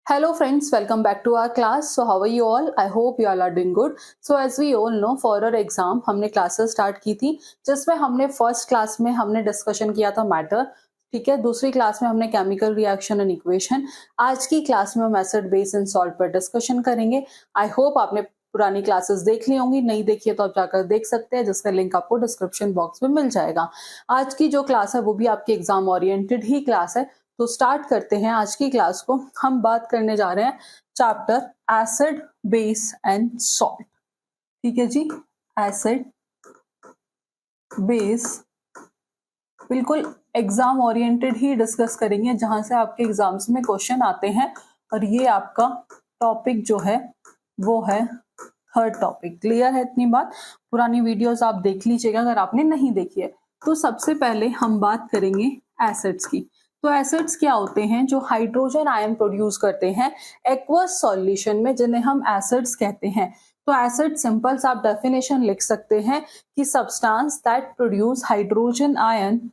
Hello friends, welcome back to our class. So how are you all? I hope you all are doing good. So as we all know, for our exam हमने classes start की थी जिसमें हमने first class में हमने discussion किया था matter, ठीक है। दूसरी क्लास में हमने केमिकल रिएक्शन एंड इक्वेशन। आज की क्लास में हम एसिड बेस एंड सॉल्ट पर डिस्कशन करेंगे। आई होप आपने पुरानी क्लासेस देख ली होंगी, नहीं देखी है तो आप जाकर देख सकते हैं, जिसका लिंक आपको डिस्क्रिप्शन बॉक्स में मिल जाएगा। आज की जो क्लास है वो भी आपकी एग्जाम ओरिएंटेड ही क्लास है। तो स्टार्ट करते हैं आज की क्लास को। हम बात करने जा रहे हैं chapter acid base and salt, ठीक है जी। एसिड बेस बिल्कुल एग्जाम ओरिएंटेड ही डिस्कस करेंगे, जहां से आपके एग्जाम्स में क्वेश्चन आते हैं। और ये आपका टॉपिक जो है वो है थर्ड टॉपिक। क्लियर है इतनी बात? पुरानी वीडियोस आप देख लीजिएगा अगर आपने नहीं देखी है। तो सबसे पहले हम बात करेंगे एसिड्स की। तो एसिड्स क्या होते हैं? जो हाइड्रोजन आयन प्रोड्यूस करते हैं एक्वस सॉल्यूशन में, जिन्हें हम एसिड्स कहते हैं। तो एसिड सिंपल सा आप डेफिनेशन लिख सकते हैं कि substance that produce hydrogen ion,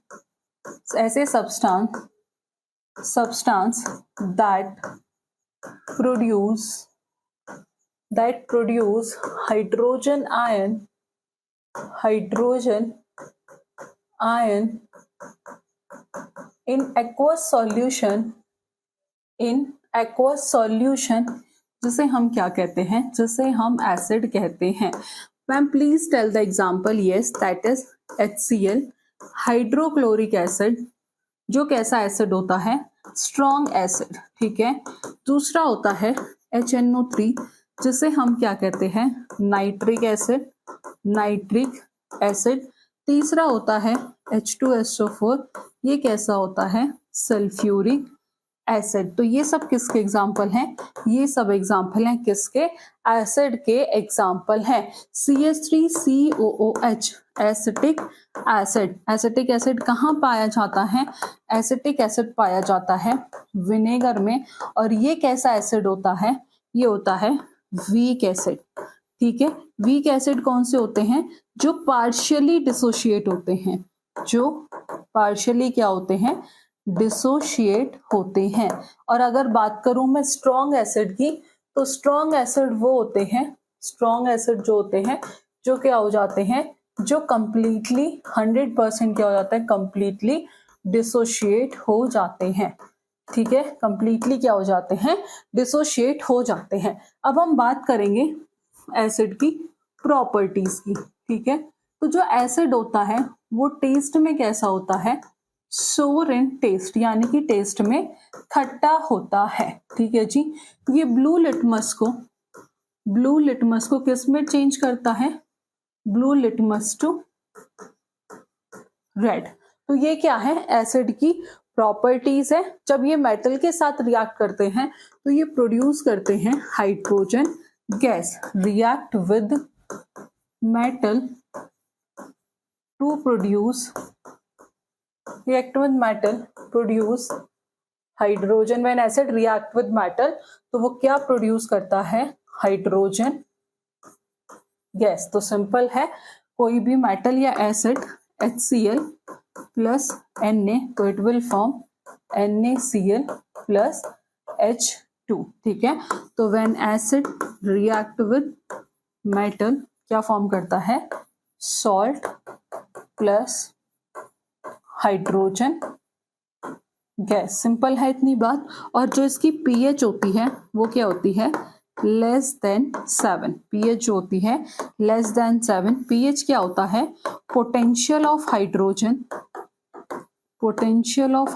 ऐसे substance that produce hydrogen ion in aqueous solution, जिसे हम क्या कहते हैं? जिसे हम एसिड कहते हैं। Ma'am please tell the example. Yes, that is HCl, hydrochloric acid. जो कैसा एसिड होता है? स्ट्रॉन्ग एसिड, ठीक है। दूसरा होता है HNO3, जिसे हम क्या कहते हैं? Nitric acid. तीसरा होता है H2SO4, ये कैसा होता है? Sulphuric acid. तो ये सब किसके एग्जाम्पल हैं? ये सब एग्जाम्पल हैं किसके? एसिड के एग्जाम्पल हैं। CH3COOH acetic acid. Acetic acid कहाँ पाया जाता है? एसिटिक एसिड पाया जाता है विनेगर में। और ये कैसा एसिड होता है? ये होता है वीक एसिड, ठीक है। वीक एसिड कौन से होते हैं? जो पार्शियली डिसोशिएट होते हैं, जो पार्शियली क्या होते हैं? डिसोशिएट होते हैं। और अगर बात करूं मैं स्ट्रॉन्ग एसिड की, तो स्ट्रॉन्ग एसिड वो होते हैं, स्ट्रॉन्ग एसिड जो होते हैं, जो क्या हो जाते हैं? जो कंप्लीटली 100% क्या हो जाता है? कंप्लीटली डिसोशिएट हो जाते हैं, ठीक है। कंप्लीटली क्या हो जाते हैं? डिसोशिएट हो जाते हैं। अब हम बात करेंगे एसिड की प्रॉपर्टीज की, ठीक है। तो जो एसिड होता है वो टेस्ट में कैसा होता है? सोर इन टेस्ट, यानी कि टेस्ट में खट्टा होता है, ठीक है जी। ये ब्लू लिटमस को किस में चेंज करता है? Blue litmus to red. तो ये क्या है? एसिड की प्रॉपर्टीज है। जब ये मेटल के साथ रिएक्ट करते हैं तो ये प्रोड्यूस करते हैं hydrogen gas. React with metal to produce hydrogen. When acid react with metal, तो वो क्या प्रोड्यूस करता है? Hydrogen gas. तो सिंपल है, कोई भी मेटल या एसिड HCl प्लस Na, तो it will form NaCl plus H2, ठीक है। तो when acid react with metal क्या फॉर्म करता है? Salt plus hydrogen gas. Simple है इतनी बात। और जो इसकी pH होती है वो क्या होती है? Less than 7। pH जो होती है लेस देन 7। pH क्या होता है? पोटेंशियल ऑफ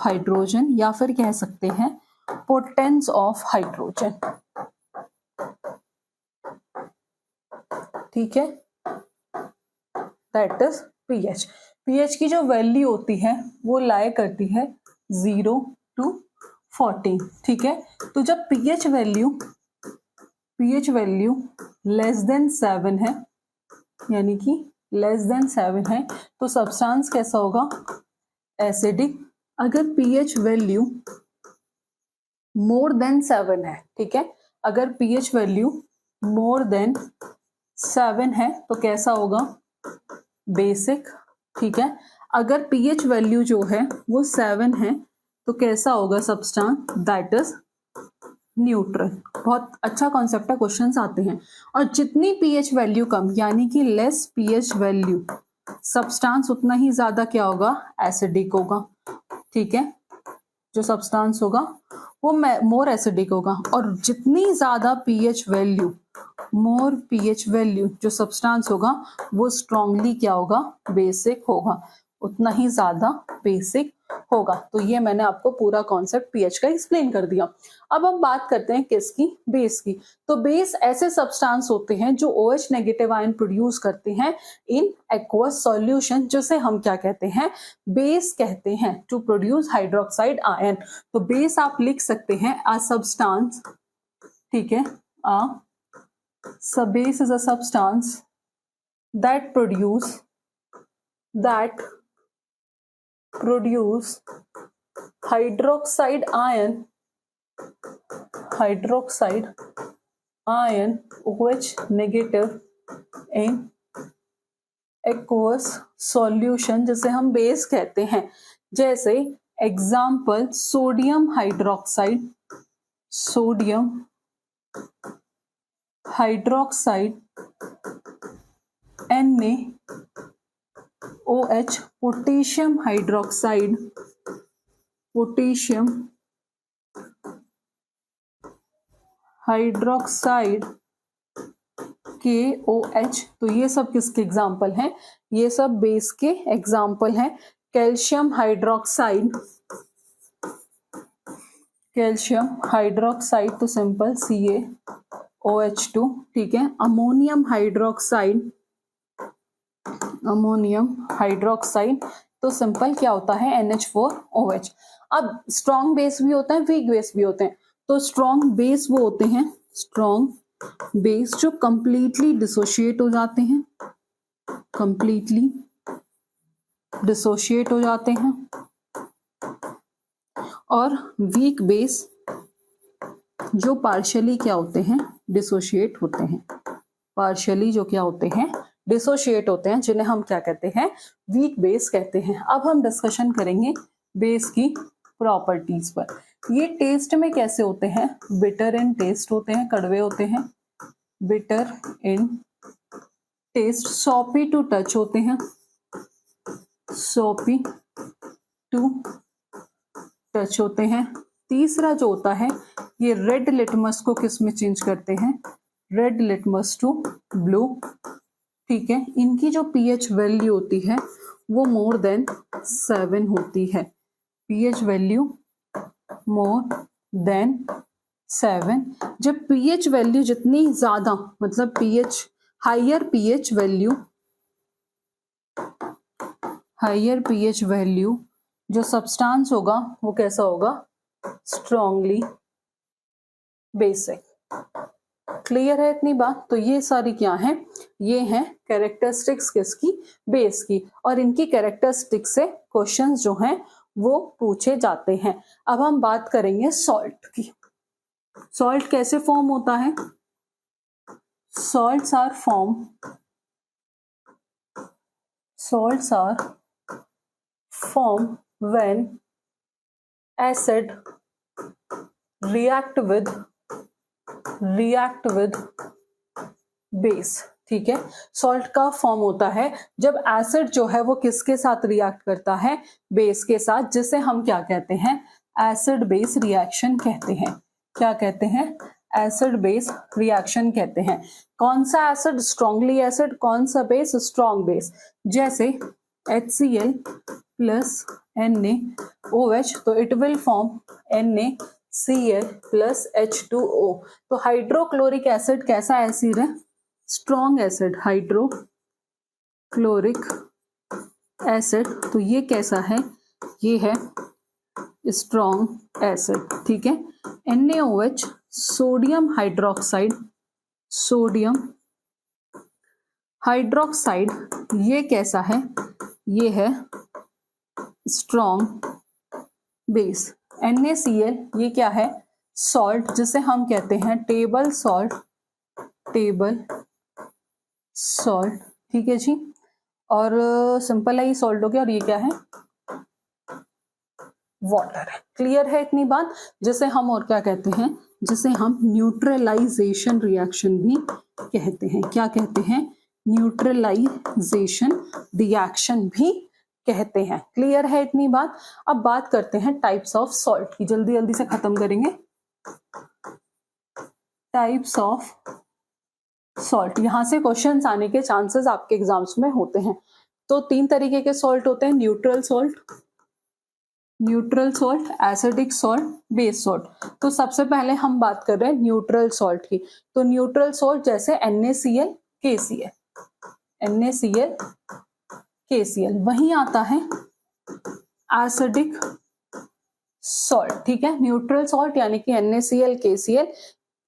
हाइड्रोजन, या फिर कह सकते हैं पोटेंस ऑफ हाइड्रोजन, ठीक है। That is pH। pH की जो वैल्यू होती है वो लाई करती है 0 to 14, ठीक है। तो जब pH वैल्यू लेस देन 7 है, यानी कि लेस देन 7 है, तो सब्सटेंस कैसा होगा? एसिडिक। अगर pH वैल्यू मोर देन 7 है, ठीक है, अगर pH वैल्यू मोर देन 7 है तो कैसा होगा? बेसिक, ठीक है। अगर pH वैल्यू जो है वो 7 है तो कैसा होगा सब्सटेंस? That is neutral. बहुत अच्छा कॉन्सेप्ट है, क्वेश्चंस आते हैं। और जितनी पीएच वैल्यू कम यानी कि लेस पीएच वैल्यू सब्सटेंस उतना ही ज्यादा क्या होगा, एसिडिक होगा। ठीक है, जो सब्सटेंस होगा वो मोर एसिडिक होगा। और जितनी ज्यादा पीएच वैल्यू, मोर पीएच वैल्यू जो सब्सटेंस होगा वो स्ट्रांगली क्या होगा, बेसिक होगा, उतना ही ज्यादा बेसिक होगा। तो ये मैंने आपको पूरा कॉन्सेप्ट पीएच का एक्सप्लेन कर दिया। अब हम बात करते हैं किसकी, बेस की। तो बेस ऐसे सब्सटेंस होते हैं जो OH नेगेटिव आयन प्रोड्यूस करते हैं इन एक्वस सॉल्यूशन, जिसे हम क्या कहते हैं, बेस कहते हैं, टू प्रोड्यूस हाइड्रोक्साइड आयन। तो बेस आप लिख सकते हैं अ सब्सटेंस, ठीक है, base is a substance that produce hydroxide ion OH negative in aqueous solution, जिसे हम बेस कहते हैं। जैसे example sodium hydroxide NaOH, potassium hydroxide KOH। तो ये सब किसके एग्जाम्पल हैं, ये सब बेस के एग्जाम्पल हैं। कैल्शियम हाइड्रोक्साइड तो सिंपल CaOH2, ठीक है। अमोनियम हाइड्रोक्साइड तो सिंपल क्या होता है, NH4OH। अब स्ट्रॉन्ग बेस भी होता है, वीक बेस भी होते हैं। तो स्ट्रॉन्ग बेस वो होते हैं, स्ट्रॉन्ग बेस जो कंप्लीटली डिसोशिएट हो जाते हैं, और वीक बेस जो पार्शियली क्या होते हैं, डिसोशिएट होते हैं, जिन्हें हम क्या कहते हैं, वीक बेस कहते हैं। अब हम डिस्कशन करेंगे बेस की प्रॉपर्टीज पर। ये टेस्ट में कैसे होते हैं, बिटर इन टेस्ट होते हैं, कड़वे होते हैं, bitter in taste. Soapy to touch होते हैं, तीसरा जो होता है, ये रेड लिटमस को किस में चेंज करते हैं, रेड लिटमस टू ब्लू, ठीक है। इनकी जो पीएच वैल्यू होती है वो मोर देन 7 होती है, पीएच वैल्यू मोर देन 7। जब पीएच वैल्यू जितनी ज्यादा, मतलब हायर पीएच वैल्यू जो सब्सटेंस होगा वो कैसा होगा, स्ट्रांगली बेसिक। क्लियर है इतनी बात। तो ये सारी क्या है, ये हैं कैरेक्टरिस्टिक्स किसकी, बेस की। और इनकी कैरेक्टरिस्टिक्स से क्वेश्चंस जो हैं वो पूछे जाते हैं। अब हम बात करेंगे सॉल्ट की। सॉल्ट कैसे फॉर्म होता है, salts are formed when acid react with base, ठीक है। सॉल्ट का फॉर्म होता है जब एसिड जो है वो किसके साथ रिएक्ट करता है, बेस के साथ, जिसे हम क्या कहते हैं, एसिड बेस रिएक्शन कहते हैं। क्या कहते हैं, एसिड बेस रिएक्शन कहते हैं। कौन सा एसिड, स्ट्रांगली एसिड, कौन सा बेस, स्ट्रॉन्ग बेस। जैसे HCl प्लस NaOH, तो it will form NaCl plus H2O। तो हाइड्रोक्लोरिक एसिड कैसा एसिड है, स्ट्रॉन्ग एसिड, हाइड्रोक्लोरिक एसिड। तो ये कैसा है, ये है स्ट्रॉन्ग एसिड, ठीक है। NaOH सोडियम हाइड्रोक्साइड, ये कैसा है, ये है स्ट्रॉन्ग बेस। NaCl ये क्या है, सॉल्ट, जिसे हम कहते हैं टेबल सॉल्ट, ठीक है जी। और सिंपल है, सॉल्ट हो गया। और ये क्या है, वाटर है। क्लियर है इतनी बात, जिसे हम और क्या कहते हैं, जिसे हम न्यूट्रलाइजेशन रिएक्शन भी कहते हैं। क्या कहते हैं? न्यूट्रलाइजेशन रिएक्शन भी कहते हैं। क्लियर है इतनी बात? अब बात करते हैं टाइप्स ऑफ सॉल्ट की, जल्दी जल्दी से खत्म करेंगे। टाइप्स ऑफ सॉल्ट, यहां से क्वेश्चंस आने के चांसेस आपके एग्जाम्स में होते हैं। तो 3 तरीके के सॉल्ट होते हैं, neutral salt, acidic salt, base salt. तो सबसे पहले हम बात कर रहे हैं न्यूट्रल सॉल्ट की। तो न्यूट्रल सॉल्ट जैसे NaCl, KCl, NaCl, KCl। वहीं आता है एसिडिक सॉल्ट, ठीक है। न्यूट्रल सॉल्ट यानी कि NaCl, KCl।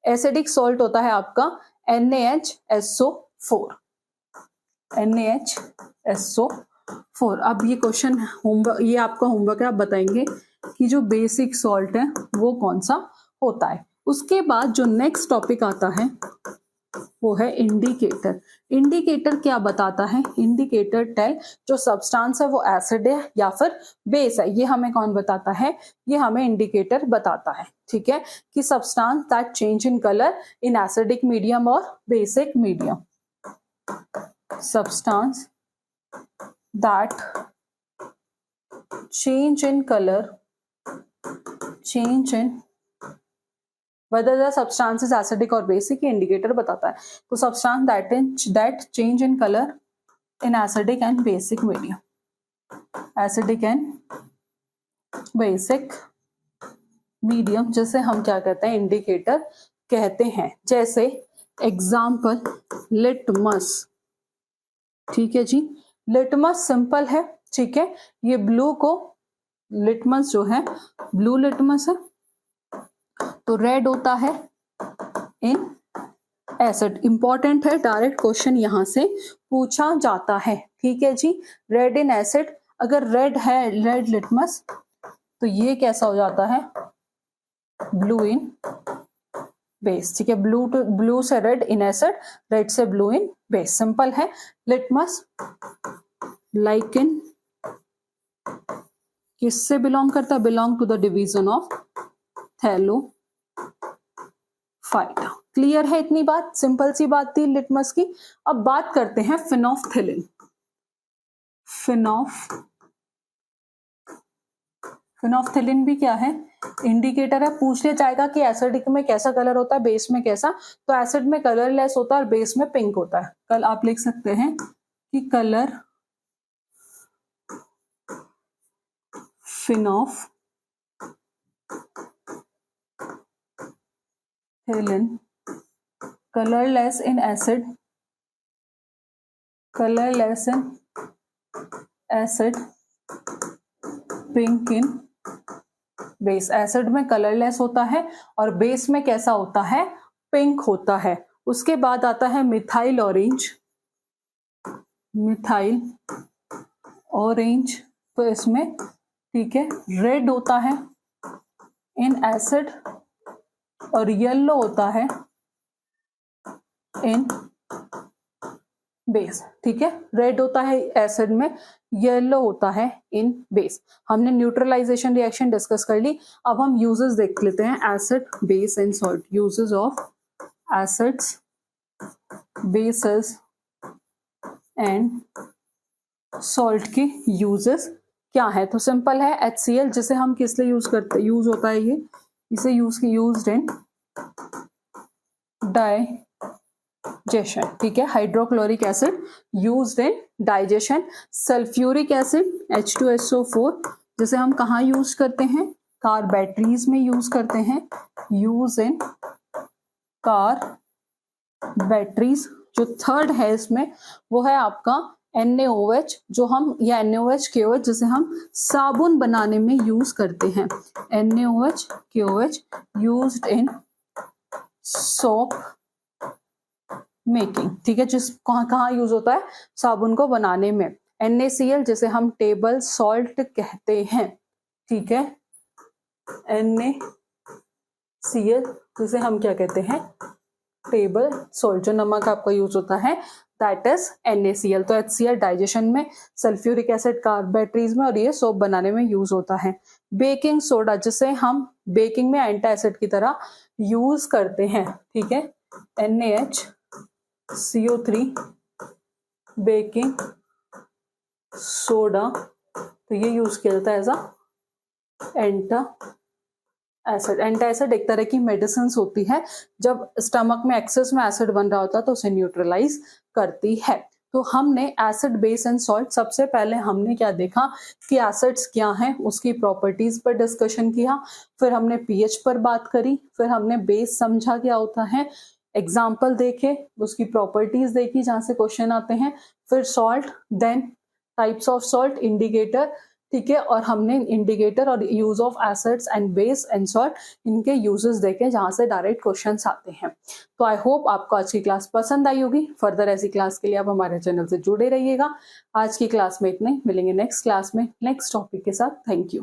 एसिडिक सॉल्ट होता है आपका NaHSO4, NaHSO4। अब ये क्वेश्चन होमवर्क, ये आपका होमवर्क है, आप बताएंगे कि जो बेसिक सॉल्ट है वो कौन सा होता है। उसके बाद जो नेक्स्ट टॉपिक आता है वो है इंडिकेटर। इंडिकेटर क्या बताता है? इंडिकेटर टेल जो सब्सटेंस है वो एसिड है या फिर बेस है, ये हमें कौन बताता है? ये हमें इंडिकेटर बताता है, ठीक है, कि substance that change in colour in acidic medium और basic medium. Substance that change in color, change in whether the substance is acidic or basic, ये इंडिकेटर बताता है। तो substance that change in color in acidic and basic medium, acidic and basic medium, जैसे हम क्या कहते हैं? Indicator कहते हैं। जैसे एग्जाम्पल लिटमस, ठीक है जी। लिटमस सिंपल है, ठीक है। ये ब्लू को, लिटमस जो है ब्लू लिटमस है, तो रेड होता है इन एसिड। इंपॉर्टेंट है, डायरेक्ट क्वेश्चन यहां से पूछा जाता है, ठीक है जी। रेड इन एसिड, अगर रेड है, रेड लिटमस, तो ये कैसा हो जाता है? ब्लू इन बेस, ठीक है। ब्लू से रेड इन एसिड, रेड से ब्लू इन बेस, सिंपल है। लिटमस लाइक इन किससे बिलोंग करता है? Belong to the division of Thallophyta. Clear है इतनी बात? सिंपल सी बात थी लिटमस की। अब बात करते हैं फिनोफ्थिलिन। फिनोफ्थिलिन भी क्या है? इंडिकेटर है। पूछ लिया जाएगा कि एसिडिक में कैसा कलर होता है, बेस में कैसा। तो एसिड में कलरलेस होता है और बेस में पिंक होता है। कल आप लिख सकते हैं कि colour phenolphthalein colorless in acid, pink in base. Acid में कलरलेस होता है और बेस में कैसा होता है? पिंक होता है। उसके बाद आता है मिथाइल ऑरेंज, तो इसमें, ठीक है, रेड होता है इन एसिड और येलो होता है इन बेस, ठीक है। रेड होता है एसिड में, येलो होता है इन बेस। हमने न्यूट्रलाइजेशन रिएक्शन डिस्कस कर ली। अब हम यूजेस देख लेते हैं, acid, base and salt. Uses of acids, bases and salt के यूजेस क्या है? तो सिंपल है, HCl जिसे हम किस लिए यूज करते, यूज होता है ये, इसे यूज्ड इन डाइजेशन, ठीक है। Hydrochloric acid used in digestion. Sulphuric acid H2SO4 जिसे हम कहाँ यूज करते हैं? कार बैटरीज में यूज करते हैं, यूज इन कार बैटरीज। जो थर्ड है इसमें वो है आपका NaOH, जो हम, या NaOH KOH जिसे हम साबुन बनाने में यूज करते हैं। NaOH KOH used in soap making, ठीक है। जिस कहाँ यूज होता है? साबुन को बनाने में। NaCl जिसे हम टेबल सॉल्ट कहते हैं, ठीक है। NaCl जिसे हम क्या कहते हैं? Table salt. जो नमक आपका यूज होता है दैट इज NaCl। तो HCl डाइजेशन में, सल्फ्यूरिक एसिड कार बैटरीज में, और ये सोप बनाने में यूज होता है। बेकिंग सोडा जिसे हम बेकिंग में एंटी एसिड की तरह यूज करते हैं, ठीक है, NaHCO3, बेकिंग सोडा, तो ये यूज किया जाता है एज एंटा एसिड। एंटा एसिड एक तरह की मेडिसिन होती है, जब स्टमक में एक्सेस में एसिड बन रहा होता है तो उसे न्यूट्रलाइज करती है। तो हमने एसिड, बेस एंड सॉल्ट, सबसे पहले हमने क्या देखा कि एसिड्स क्या हैं, उसकी प्रॉपर्टीज पर डिस्कशन किया, फिर हमने पीएच पर बात करी, फिर हमने बेस समझा क्या होता है, एग्जाम्पल देखे, उसकी प्रॉपर्टीज देखी जहां से क्वेश्चन आते हैं, फिर salt, then types of salt, indicator, ठीक है, और हमने इंडिकेटर और use of acids and base and salt, इनके यूजेस देखे जहां से डायरेक्ट क्वेश्चंस आते हैं। तो आई होप आपको आज की क्लास पसंद आई होगी। फर्दर ऐसी क्लास के लिए आप हमारे चैनल से जुड़े रहिएगा। आज की क्लास में इतने, मिलेंगे नेक्स्ट क्लास में नेक्स्ट टॉपिक के साथ। Thank you.